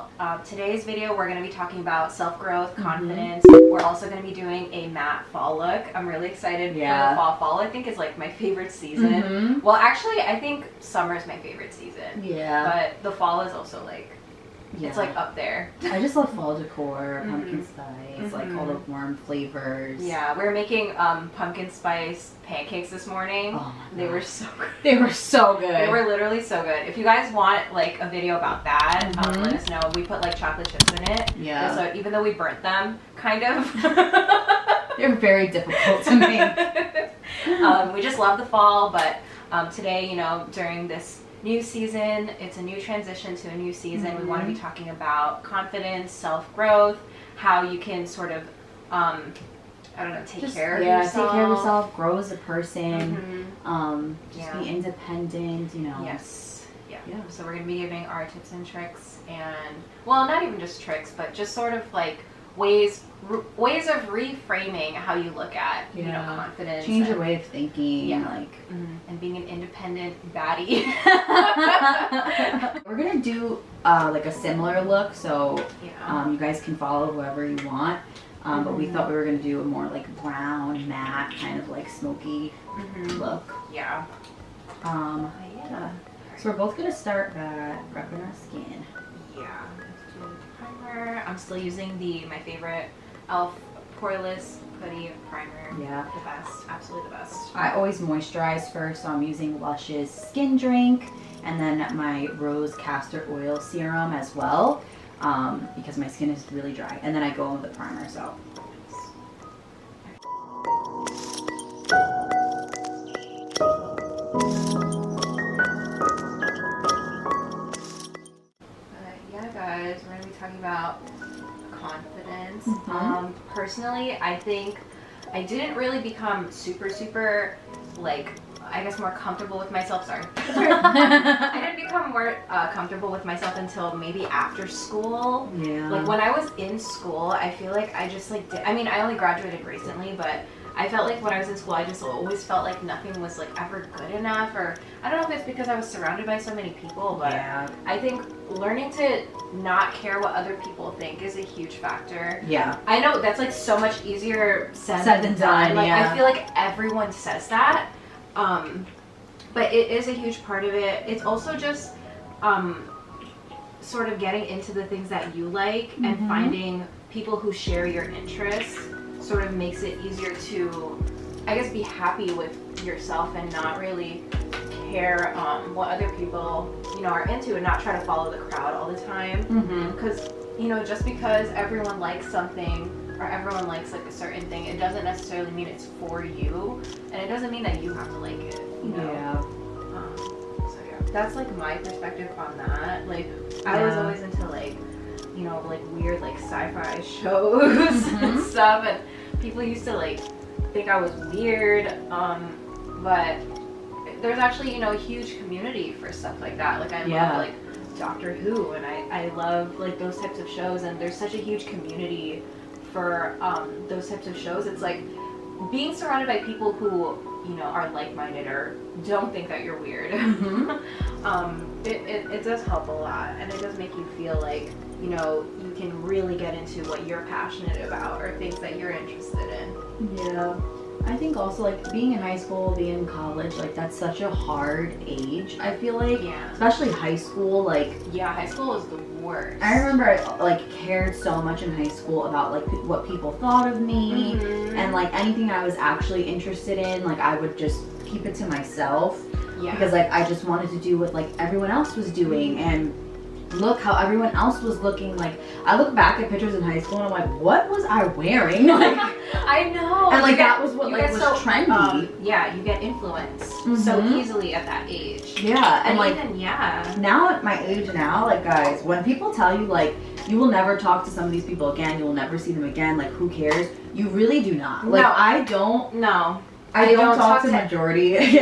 channel. Today's video we're going to be talking about self-growth, confidence. We're also going to be doing a matte fall look. I'm really excited for the fall. Fall I think is like my favorite season. Well, actually I think summer is my favorite season. Yeah. But the fall is also like, it's like up there. I just love fall decor, pumpkin spice, like all the warm flavors. Yeah, we were making pumpkin spice pancakes this morning. Oh my God. They were so good. They were so good. They were literally so good. If you guys want like a video about that, let us know. We put like chocolate chips in it. Yeah. So even though we burnt them, kind of. They're very difficult to make. We just love the fall, but today, you know, during this new season, it's a new transition to a new season. We want to be talking about confidence, self-growth, how you can sort of, I don't know, take care of yourself. Yeah, take care of yourself, grow as a person, just be independent, you know. Yes. Yeah. So we're going to be giving our tips and tricks and, well, not even just tricks, but just sort of like ways of reframing how you look at you know, confidence, change your way of thinking, like and being an independent baddie. We're gonna do like a similar look, so you guys can follow whoever you want, but we thought we were gonna do a more like brown matte kind of like smoky look. So we're both gonna start by prepping our skin. I'm still using my favorite e.l.f. Poreless Putty Primer. Yeah. The best. Absolutely the best. I always moisturize first, so I'm using Lush's Skin Drink and then my Rose Castor Oil Serum as well, because my skin is really dry. And then I go in with the primer, so. We're going to be talking about confidence. Personally, I think I didn't really become super like, I guess, more comfortable with myself. Sorry. I didn't become more comfortable with myself until maybe after school. Yeah. Like when I was in school, I feel like I just like I mean, I only graduated recently, but I felt like when I was in school, I just always felt like nothing was like ever good enough, or I don't know if it's because I was surrounded by so many people, but I think learning to not care what other people think is a huge factor. Yeah. I know that's like so much easier said than done. Like I feel like everyone says that, but it is a huge part of it. It's also just sort of getting into the things that you like and finding people who share your interests. Sort of makes it easier to, I guess, be happy with yourself and not really care what other people, you know, are into, and not try to follow the crowd all the time. Because, you know, just because everyone likes something or everyone likes like a certain thing, it doesn't necessarily mean it's for you, and it doesn't mean that you have to like it, you know? So yeah, that's like my perspective on that. Like, I was always into like, you know, like weird like sci-fi shows and stuff, and people used to like think I was weird, but there's actually, you know, a huge community for stuff like that. Like I love like Doctor Who, and I love like those types of shows, and there's such a huge community for those types of shows. It's like being surrounded by people who, you know, are like-minded or don't think that you're weird. It does help a lot, and it does make you feel like, you know, you can really get into what you're passionate about or things that you're interested in. Yeah. I think also like being in high school, being in college, like that's such a hard age, I feel like. Yeah. Especially high school, like. Yeah, high school is the worst. I remember I like cared so much in high school about like what people thought of me, and like anything I was actually interested in, like I would just keep it to myself. Yeah. Because like I just wanted to do what like everyone else was doing, and look how everyone else was looking. Like I look back at pictures in high school and I'm like, what was I wearing? Like I know. And like that was what like was so trendy. Yeah, you get influenced so easily at that age. Yeah, and like even now at my age now, like guys, when people tell you like you will never talk to some of these people again, you will never see them again, like who cares? You really do not. Like I don't talk to the majority.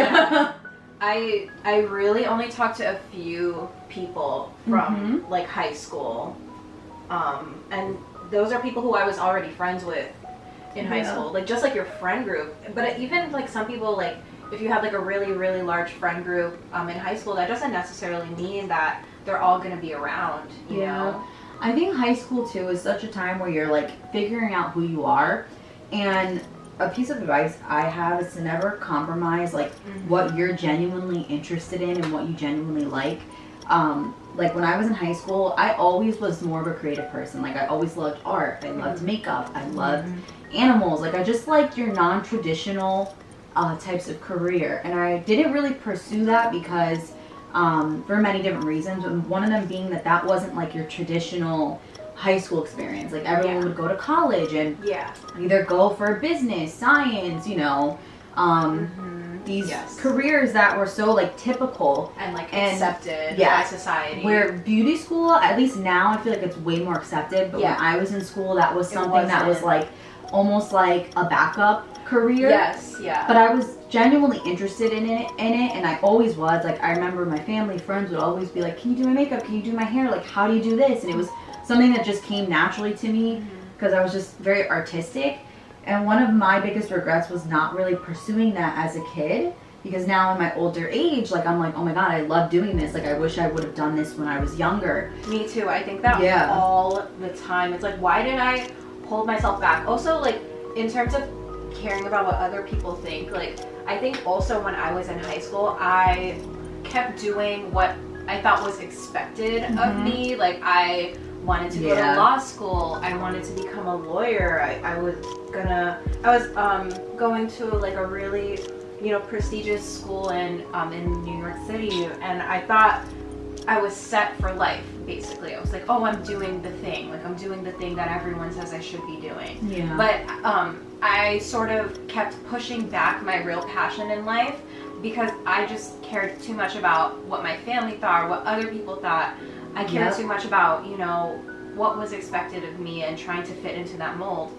I really only talk to a few people from like high school, and those are people who I was already friends with in high school, like just like your friend group. But even like some people, like if you have like a really large friend group in high school, that doesn't necessarily mean that they're all going to be around, you know? I think high school too is such a time where you're like figuring out who you are, and a piece of advice I have is to never compromise like what you're genuinely interested in and what you genuinely like. Like when I was in high school, I always was more of a creative person. Like I always loved art, I loved makeup, I loved animals. Like I just liked your non-traditional types of career, and I didn't really pursue that because for many different reasons, and one of them being that wasn't like your traditional high school experience. Like everyone would go to college and either go for business, science, you know, these careers that were so like typical and like accepted by society. Where beauty school, at least now, I feel like it's way more accepted. But when I was in school, that was something that was like almost like a backup career. But I was genuinely interested in it, and I always was. Like I remember my family, friends would always be like, "Can you do my makeup? Can you do my hair? Like how do you do this?" And it was something that just came naturally to me because I was just very artistic. And one of my biggest regrets was not really pursuing that as a kid, because now in my older age, like I'm like, oh my god, I love doing this. Like I wish I would have done this when I was younger. Me too. I think that all the time. It's like, why did I hold myself back? Also, like in terms of caring about what other people think, like I think also when I was in high school, I kept doing what I thought was expected of me. Like I wanted to go to law school. I wanted to become a lawyer. I was going to like a really, you know, prestigious school in New York City, and I thought I was set for life. Basically, I was like, oh, I'm doing the thing. Like I'm doing the thing that everyone says I should be doing. But I sort of kept pushing back my real passion in life because I just cared too much about what my family thought or what other people thought. I cared too much about, you know, what was expected of me and trying to fit into that mold.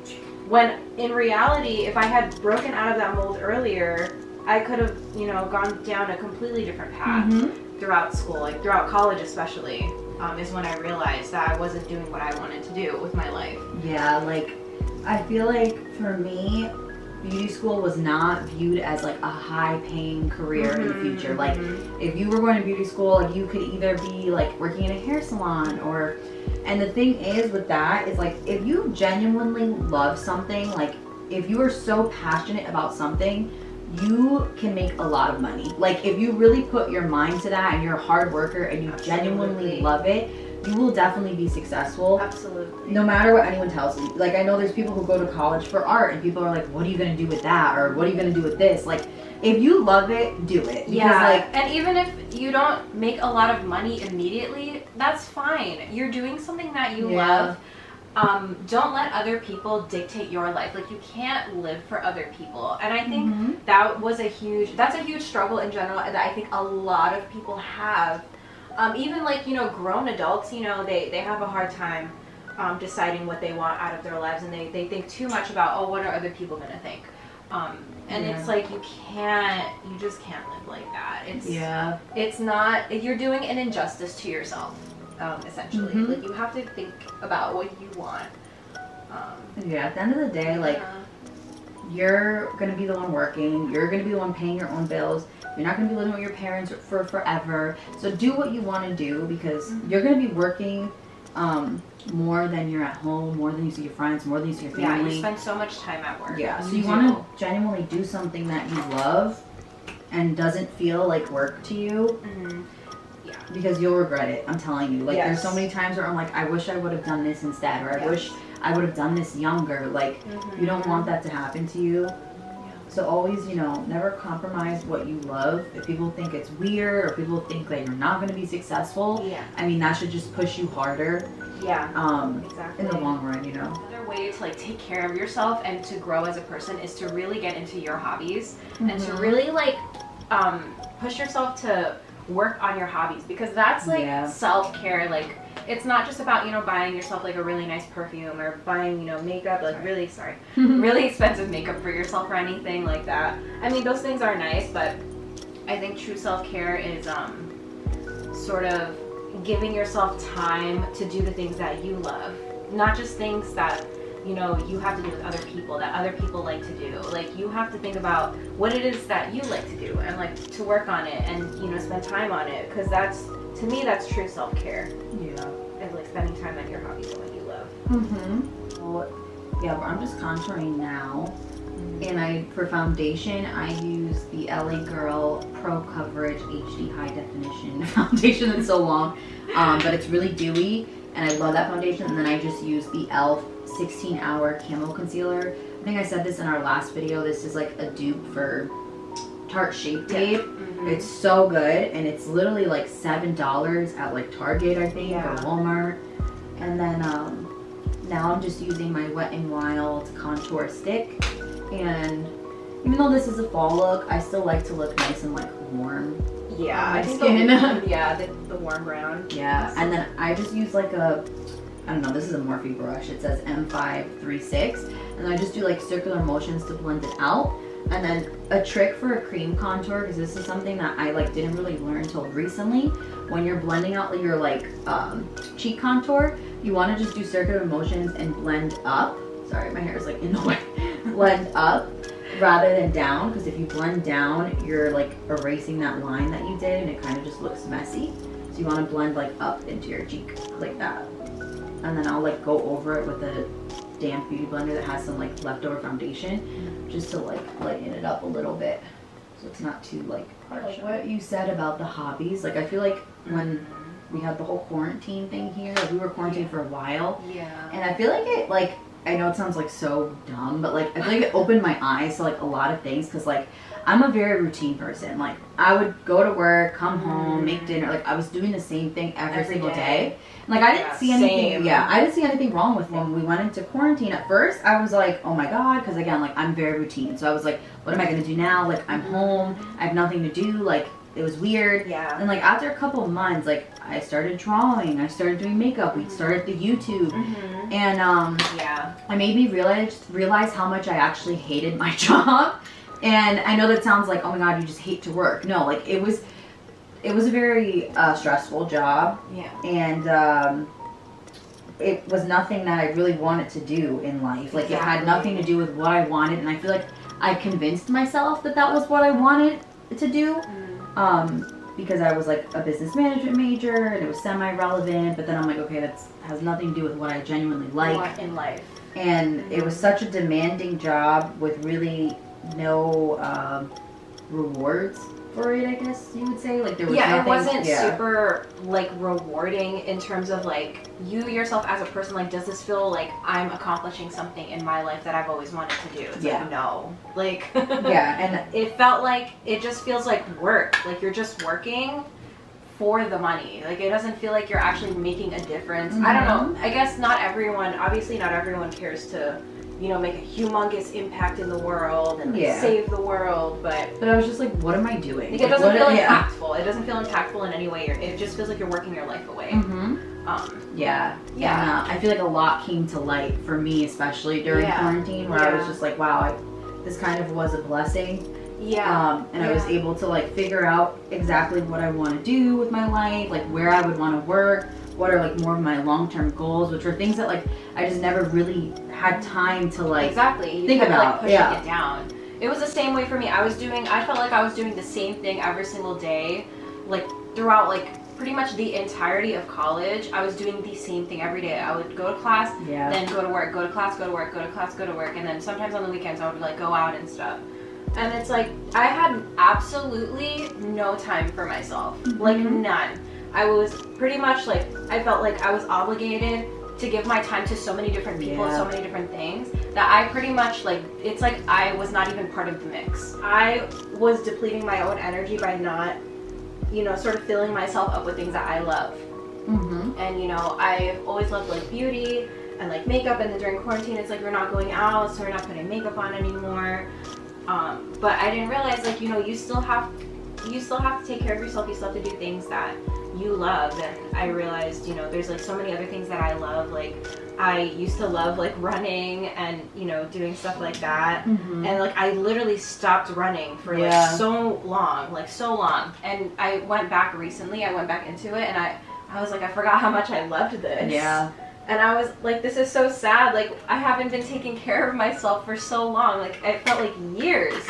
When in reality, if I had broken out of that mold earlier, I could have, you know, gone down a completely different path throughout school, like throughout college especially, is when I realized that I wasn't doing what I wanted to do with my life. Yeah, like I feel like for me, beauty school was not viewed as like a high-paying career in the future. Like if you were going to beauty school, like you could either be like working in a hair salon or, and the thing is with that is like if you genuinely love something, like if you are so passionate about something, you can make a lot of money. Like if you really put your mind to that and you're a hard worker and you genuinely love it, you will definitely be successful. Absolutely. No matter what anyone tells you. Like I know there's people who go to college for art and people are like, what are you going to do with that? Or what are you going to do with this? Like if you love it, do it. Because, like, and even if you don't make a lot of money immediately, that's fine. You're doing something that you love. Don't let other people dictate your life. Like you can't live for other people. And I think that's a huge struggle in general that I think a lot of people have. Even like, you know, grown adults, you know, they have a hard time deciding what they want out of their lives, and they think too much about, oh, what are other people gonna think? And it's like you just can't live like that. It's not, you're doing an injustice to yourself, essentially. Like you have to think about what you want. At the end of the day, like you're gonna be the one working, you're gonna be the one paying your own bills. You're not going to be living with your parents for forever. So do what you want to do, because you're going to be working more than you're at home, more than you see your friends, more than you see your family. Yeah, you spend so much time at work. Yeah, so you want to genuinely do something that you love and doesn't feel like work to you. Yeah. Because you'll regret it, I'm telling you. Like there's so many times where I'm like, I wish I would have done this instead, or I wish I would have done this younger. Like you don't want that to happen to you. So always, you know, never compromise what you love. If people think it's weird or people think that you're not going to be successful, I mean, that should just push you harder. Exactly. In the long run, you know. Another way to like take care of yourself and to grow as a person is to really get into your hobbies and to really like push yourself to work on your hobbies, because that's like self-care. Like it's not just about, you know, buying yourself like a really nice perfume or buying, you know, makeup, like really expensive makeup for yourself or anything like that. I mean, those things are nice, but I think true self-care is sort of giving yourself time to do the things that you love, not just things that, you know, you have to do with other people, that other people like to do. Like you have to think about what it is that you like to do and like to work on it and, you know, spend time on it, because that's, to me, that's true self-care. Yeah. Is like spending time on your hobbies. Well, yeah, but I'm just contouring now. And for foundation, I use the LA Girl Pro Coverage HD High Definition foundation. That's so long, but it's really dewy, and I love that foundation. And then I just use the e.l.f. 16-hour Camo Concealer. I think I said this in our last video. This is like a dupe for Tarte Shape Tape. It's so good, and it's literally like $7 at like Target, I think, or Walmart. And then now I'm just using my Wet n Wild contour stick. And even though this is a fall look, I still like to look nice and like warm. Yeah, I think skin. the warm brown. Yeah, and then I just use like a, I don't know, this is a Morphe brush. It says M536, and I just do like circular motions to blend it out. And then a trick for a cream contour, because this is something that I like didn't really learn until recently. When you're blending out your like cheek contour, you want to just do circular motions and blend up. Sorry, my hair is like in the way. Blend up rather than down, because if you blend down, you're like erasing that line that you did, and it kind of just looks messy. So you want to blend like up into your cheek like that. And then I'll like go over it with a damp beauty blender that has some like leftover foundation, just to like lighten it up a little bit, so it's not too like harsh. Like what you said about the hobbies, like I feel like when we had the whole quarantine thing here, like we were quarantined for a while, and I feel like it, like, I know it sounds like so dumb, but like I feel like it opened my eyes to like a lot of things, because like I'm a very routine person. Like I would go to work, come home, make dinner. Like I was doing the same thing every single day. Like I didn't see anything. Yeah, I didn't see anything wrong with when we went into quarantine. At first, I was like, oh my god, because again, like I'm very routine. So I was like, what am I gonna do now? Like I'm home, I have nothing to do. Like it was weird. Yeah. And like after a couple of months, like I started drawing, I started doing makeup, we started the YouTube, and I made me realize how much I actually hated my job. And I know that sounds like, oh my god, you just hate to work. No, like it was a very stressful job. Yeah. And it was nothing that I really wanted to do in life. Like it had nothing to do with what I wanted, and I feel like I convinced myself that that was what I wanted to do. Because I was like a business management major, and it was semi-relevant, but then I'm like, okay, that has nothing to do with what I genuinely like in life. And it was such a demanding job with really no rewards for it, I guess you would say. Like there was nothing, it wasn't super like rewarding in terms of like you yourself as a person. Like, does this feel like I'm accomplishing something in my life that I've always wanted to do? It's like, no. Like and it felt like it just feels like work. Like you're just working for the money. Like it doesn't feel like you're actually making a difference. I don't know. I guess obviously not everyone cares to, you know, make a humongous impact in the world and like, save the world, but I was just like, what am I doing? Like, it doesn't feel impactful. It doesn't feel impactful in any way. It just feels like you're working your life away. I feel like a lot came to light for me, especially during quarantine, where I was just like, wow, this kind of was a blessing. And I was able to like figure out exactly what I want to do with my life, like where I would want to work, what are like more of my long-term goals, which were things that like I just never really had time to like think about. Like, pushing it down. It was the same way for me. I felt like I was doing the same thing every single day, like throughout like pretty much the entirety of college. I was doing the same thing every day. I would go to class, then go to work, go to class, go to work, go to class, go to work, and then sometimes on the weekends I would like go out and stuff. And it's like I had absolutely no time for myself, like none. I was pretty much like, I felt like I was obligated to give my time to so many different people, so many different things, that I pretty much like, it's like I was not even part of the mix. I was depleting my own energy by not, you know, sort of filling myself up with things that I love. And you know, I've always loved like beauty and like makeup, and then during quarantine it's like we're not going out, so we're not putting makeup on anymore. But I didn't realize, like, you know, you still have to take care of yourself. You still have to do things that you love. And I realized, you know, there's like so many other things that I love. Like I used to love like running and, you know, doing stuff like that. And like I literally stopped running for like so long. And I went back recently. I went back into it, and I was like, I forgot how much I loved this. And I was like, this is so sad. Like, I haven't been taking care of myself for so long. Like, it felt like years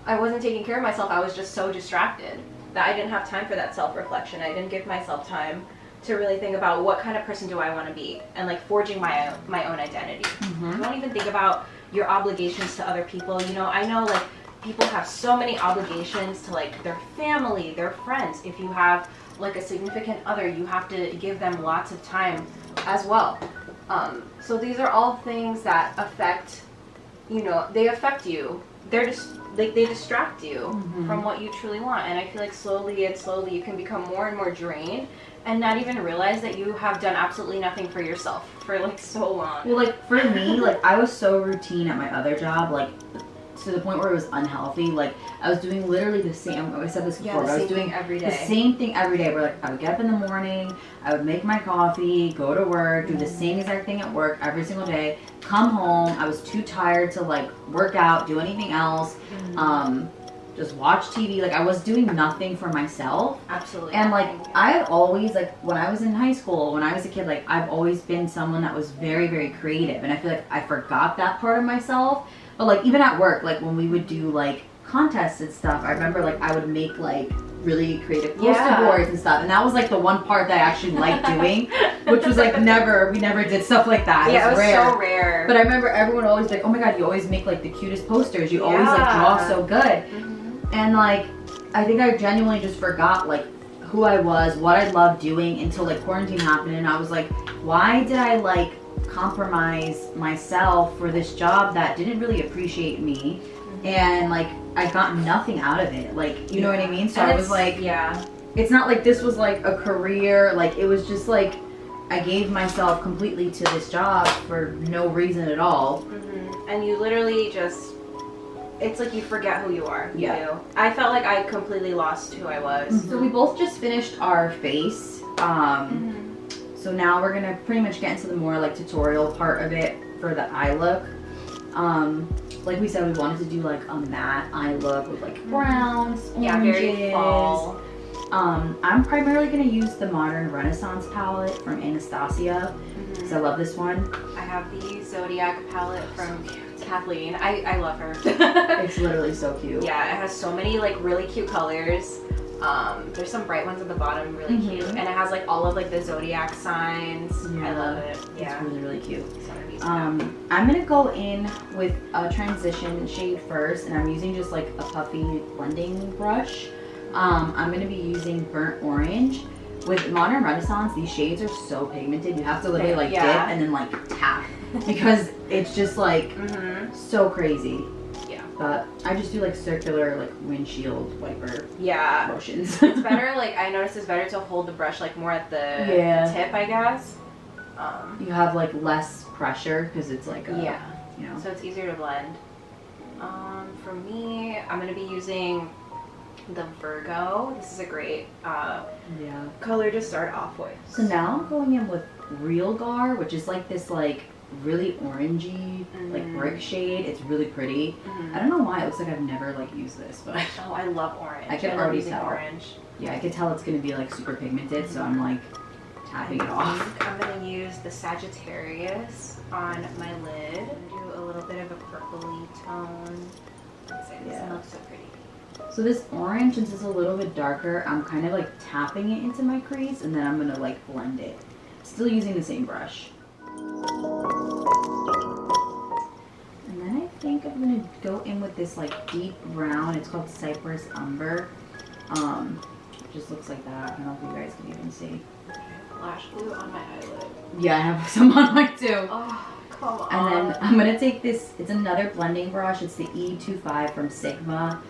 I wasn't taking care of myself. I was just so distracted that I didn't have time for that self-reflection. I didn't give myself time to really think about what kind of person do I want to be, and like forging my own identity. Don't even think about your obligations to other people. You know, I know like people have so many obligations to like their family, their friends. If you have like a significant other, you have to give them lots of time as well. So these are all things that affect, you know, they affect you. They're just like, they distract you from what you truly want. And I feel like slowly you can become more and more drained and not even realize that you have done absolutely nothing for yourself for like so long. Well, like for me, like I was so routine at my other job, like to the point where it was unhealthy. Like I was doing literally the same. I said this before. Yeah, but I was doing every day. the same thing every day. Where like I would get up in the morning, I would make my coffee, go to work, do the same exact thing at work every single day. Come home, I was too tired to like work out, do anything else. Just watch TV. Like I was doing nothing for myself. Absolutely. And like I had always, like when I was in high school, when I was a kid, like I've always been someone that was very, very creative. And I feel like I forgot that part of myself. But like even at work, like when we would do like contests and stuff, I remember like I would make like really creative poster boards and stuff. And that was like the one part that I actually liked doing, which was like we never did stuff like that. Yeah, it was rare. so rare. But I remember everyone always like, oh my God, you always make like the cutest posters. You always like draw so good. And like, I think I genuinely just forgot like who I was, what I loved doing until like quarantine happened. And I was like, why did I like compromise myself for this job that didn't really appreciate me? And like, I got nothing out of it. Like, you know what I mean? So I was like, it's not like this was like a career. Like, it was just like, I gave myself completely to this job for no reason at all. And you literally just, it's like you forget who you are. You do. I felt like I completely lost who I was. So we both just finished our face. So now we're gonna pretty much get into the more like tutorial part of it for the eye look. Like we said, we wanted to do like a matte eye look with like browns, oranges. Very fall. I'm primarily gonna use the Modern Renaissance palette from Anastasia because I love this one. I have the Zodiac palette from Kathleen. I love her. It's literally so cute. Yeah, it has so many like really cute colors. There's some bright ones at the bottom, really cute, and it has like all of like the zodiac signs. I love it. Yeah, it's really, really cute. I'm gonna go in with a transition shade first, and I'm using just like a puffy blending brush. I'm gonna be using Burnt Orange. With Modern Renaissance, these shades are so pigmented. You have to literally like dip and then like tap because it's just like so crazy. But I just do like circular like windshield wiper motions. It's better, like I noticed it's better to hold the brush like more at the tip, I guess. You have like less pressure because it's like a, you know. So it's easier to blend. For me, I'm gonna be using the Virgo. This is a great color to start off with. So now I'm going in with Real Gar, which is like this like really orangey like brick shade. It's really pretty. I don't know why it looks like I've never like used this, but oh, I love orange. I can already tell. Orange. Yeah, I could tell it's gonna be like super pigmented, so I'm like tapping it off. I'm gonna use the Sagittarius on my lid. Do a little bit of a purpley tone. This looks so pretty. So this orange, since it's a little bit darker, I'm kind of like tapping it into my crease, and then I'm gonna like blend it. Still using the same brush. And then I think I'm gonna go in with this like deep brown. It's called Cypress Umber. It just looks like that. I don't know if you guys can even see. Lash glue on my eyelid. Yeah, I have some on mine too. Oh, come on. And then I'm gonna take this. It's another blending brush. It's the E25 from Sigma.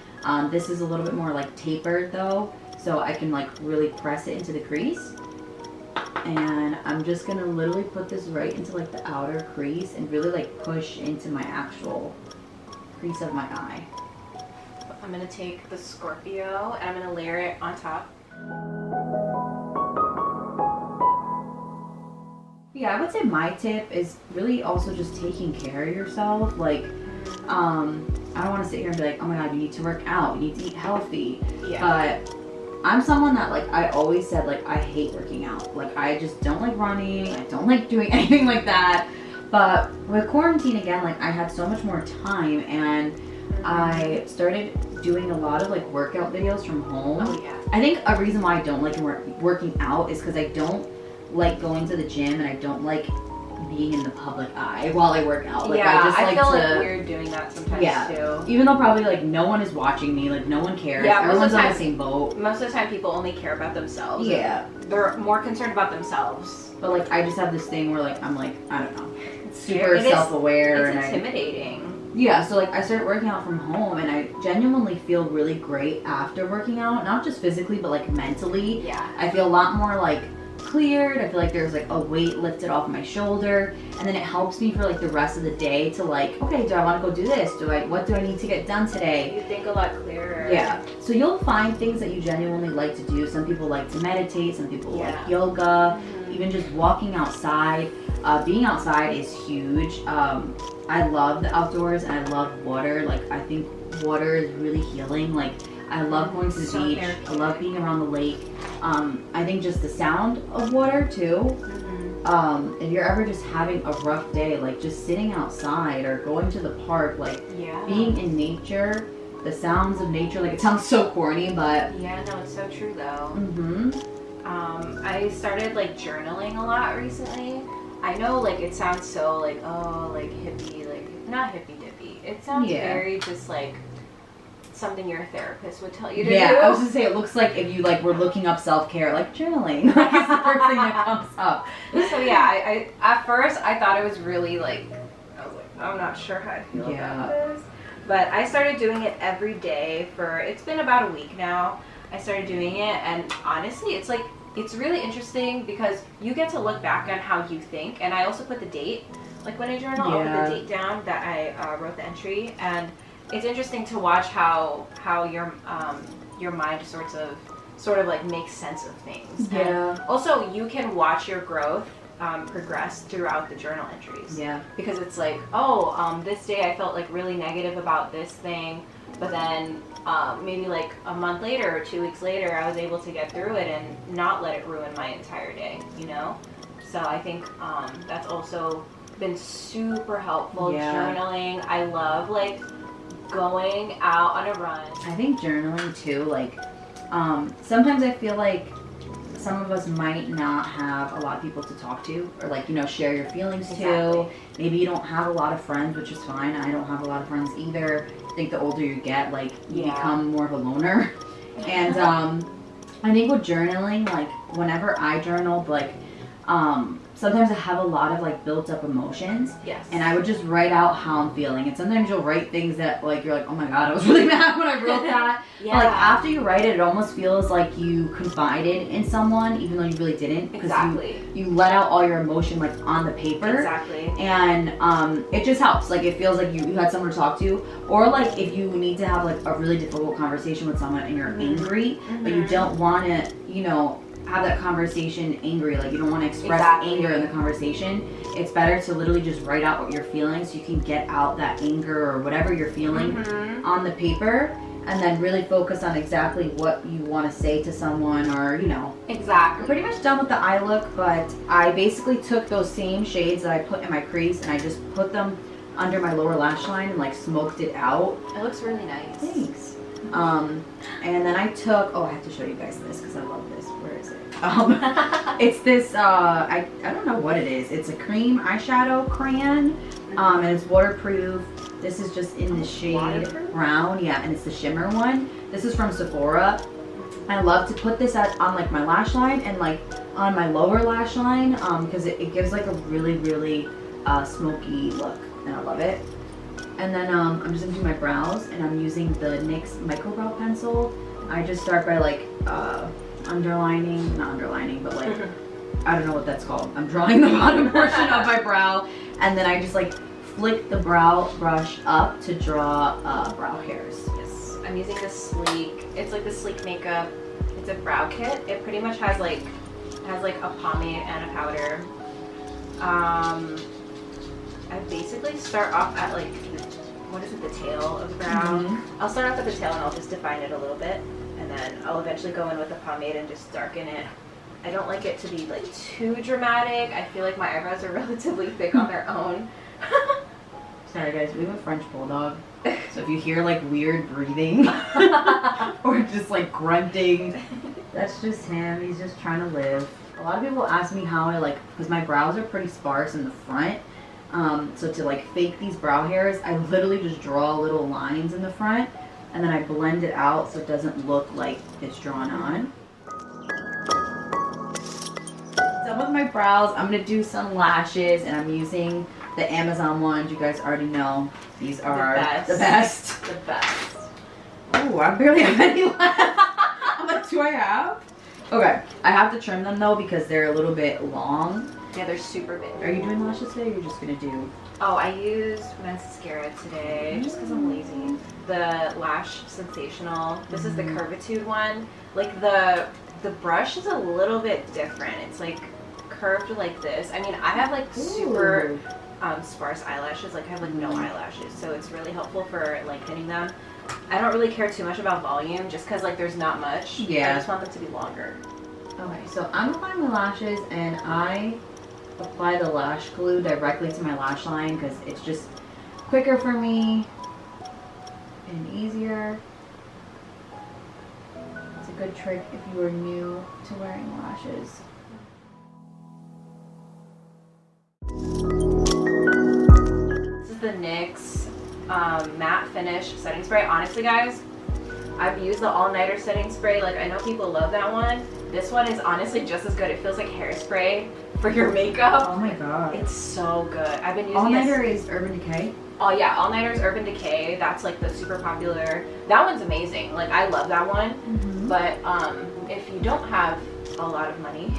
This is a little bit more like tapered though, so I can like really press it into the crease. And I'm just gonna literally put this right into like the outer crease and really like push into my actual crease of my eye. I'm gonna take the Scorpio and I'm gonna layer it on top. Yeah, I would say my tip is really also just taking care of yourself. Like, I don't want to sit here and be like, oh my God, you need to work out, you need to eat healthy. But I'm someone that like, I always said like, I hate working out. Like, I just don't like running. I don't like doing anything like that. But with quarantine again, like I had so much more time and I started doing a lot of like workout videos from home. I think a reason why I don't like working out is because I don't like going to the gym and I don't like being in the public eye while I work out. Like, yeah, I just like feel to, like weird doing that sometimes too. Even though probably like no one is watching me, like no one cares. Yeah, everyone's on the same boat. Most of the time, people only care about themselves. Yeah, they're more concerned about themselves. But like I just have this thing where like I'm like, I don't know, super self-aware. It's intimidating. Yeah, so like I started working out from home and I genuinely feel really great after working out, not just physically but like mentally. Yeah. I feel a lot more like cleared. I feel like there's like a weight lifted off my shoulder, and then it helps me for like the rest of the day to like, okay, do I want to go do this? What do I need to get done today? You think a lot clearer. Yeah. So you'll find things that you genuinely like to do. Some people like to meditate, some people like yoga, even just walking outside. Being outside is huge. I love the outdoors and I love water. Like I think water is really healing. Like I love going to the beach. I love being around the lake. I think just the sound of water too. If you're ever just having a rough day, like just sitting outside or going to the park, like being in nature, the sounds of nature, like it sounds so corny, but yeah, no, it's so true though. I started like journaling a lot recently. I know like it sounds so like, oh, like hippie, like not hippie dippy. It sounds very just like something your therapist would tell you to do. Yeah, I was gonna say it looks like if you like were looking up self-care, like journaling. Like it's the first thing that comes up. So yeah, I at first I thought it was really like, I was like, I'm not sure how I feel about this. But I started doing it every day it's been about a week now. I started doing it and honestly it's like, it's really interesting because you get to look back on how you think, and I also put the date. Like when I journal, I'll put the date down that I wrote the entry, and it's interesting to watch how your mind sort of like makes sense of things. Yeah. And also, you can watch your growth progress throughout the journal entries. Yeah. Because it's like, oh, this day I felt like really negative about this thing, but then maybe like a month later or 2 weeks later, I was able to get through it and not let it ruin my entire day, you know? So I think that's also been super helpful. Journaling, I love like going out on a run. I think journaling too, like sometimes I feel like some of us might not have a lot of people to talk to or like, you know, share your feelings to. Maybe you don't have a lot of friends, which is fine. I don't have a lot of friends either. I think the older you get, like you become more of a loner. And I think with journaling, like whenever I journaled, like sometimes I have a lot of like built up emotions. Yes. And I would just write out how I'm feeling. And sometimes you'll write things that like you're like, oh my god, I was really mad when I wrote that. But like after you write it, it almost feels like you confided in someone, even though you really didn't. Because you let out all your emotion like on the paper. Exactly. And it just helps. Like it feels like you had someone to talk to. Or like if you need to have like a really difficult conversation with someone and you're angry, but you don't want to, you know, have that conversation angry, like you don't want to express anger in the conversation. It's better to literally just write out what you're feeling so you can get out that anger or whatever you're feeling on the paper, and then really focus on exactly what you want to say to someone, or you know. Exactly. I'm pretty much done with the eye look, but I basically took those same shades that I put in my crease and I just put them under my lower lash line and like smoked it out. It looks really nice. Thanks. And then I took, I have to show you guys this because I love this. Where is it? It's this, I don't know what it is. It's a cream eyeshadow crayon, and it's waterproof. This is just in the shade brown, and it's the shimmer one. This is from Sephora. I love to put this on like my lash line and like on my lower lash line, because it gives like a really, really smoky look, and I love it. And then I'm just gonna do my brows, and I'm using the NYX micro brow pencil. I just start by like underlining, not underlining, but like I don't know what that's called. I'm drawing the bottom portion of my brow, and then I just like flick the brow brush up to draw brow hairs. Yes, I'm using this sleek. It's like the Sleek Makeup. It's a brow kit. It pretty much has like a pomade and a powder. I basically start off at like, what is it, the tail of the brow. I'll start off at the tail and I'll just define it a little bit, and then I'll eventually go in with the pomade and just darken it. I don't like it to be like too dramatic. I feel like my eyebrows are relatively thick on their own. Sorry guys, we have a French bulldog, so if you hear like weird breathing or just like grunting, that's just him. He's just trying to live. A lot of people ask me how I like, because my brows are pretty sparse in the front. So to like fake these brow hairs, I literally just draw little lines in the front and then I blend it out so it doesn't look like it's drawn on. Done with my brows. I'm gonna do some lashes, and I'm using the Amazon ones. You guys already know these are the best. The best. Oh, I barely have any left. I'm like, do I have? Okay, I have to trim them though because they're a little bit long. Yeah, they're super big. Are you doing lashes today, or you're just gonna do? Oh, I used mascara today just because I'm lazy. The Lash Sensational. This is the Curvitude one. Like the brush is a little bit different. It's like curved like this. I mean, I have like super sparse eyelashes. Like I have like no eyelashes, so it's really helpful for like hitting them. I don't really care too much about volume just because like there's not much. Yeah. I just want them to be longer. Okay, so I'm applying my lashes, and I apply the lash glue directly to my lash line because it's just quicker for me and easier. It's a good trick if you are new to wearing lashes. This is the NYX matte finish setting spray. Honestly, guys, I've used the all-nighter setting spray. Like, I know people love that one. This one is honestly just as good. It feels like hairspray for your makeup. Oh my god. It's so good. I've been using All-nighter is Urban Decay? Oh yeah, all-nighter is Urban Decay. That's like the super popular. That one's amazing. Like, I love that one. But if you don't have a lot of money,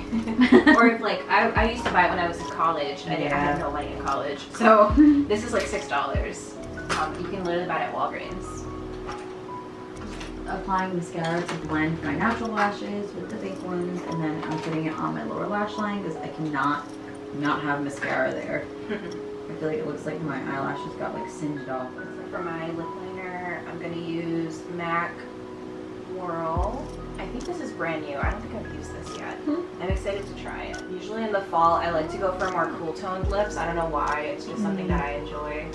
or if like, I used to buy it when I was in college. I had no money in college. So this is like $6. You can literally buy it at Walgreens. Applying mascara to blend my natural lashes with the fake ones, and then I'm putting it on my lower lash line because I cannot not have mascara there. I feel like it looks like my eyelashes got like singed off. For my lip liner, I'm gonna use MAC Whirl. I think this is brand new. I don't think I've used this yet. I'm excited to try it. Usually in the fall, I like to go for more cool toned lips. I don't know why. It's just something that I enjoy.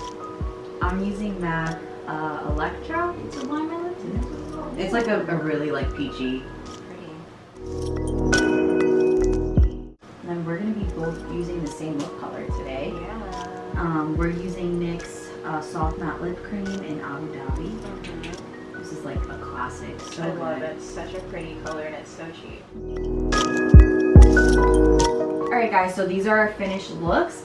I'm using MAC Electra to line my lips. It's like a really like peachy. Pretty. And then we're gonna be both using the same lip color today. Yeah. We're using NYX Soft Matte Lip Cream in Abu Dhabi. This is like a classic. So I love it. It's such a pretty color and it's so cheap. Alright guys, so these are our finished looks.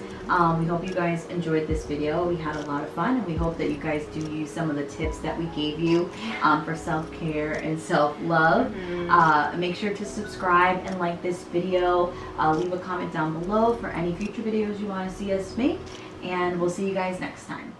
We hope you guys enjoyed this video. We had a lot of fun, and we hope that you guys do use some of the tips that we gave you for self-care and self-love. Make sure to subscribe and like this video. Leave a comment down below for any future videos you want to see us make, and we'll see you guys next time.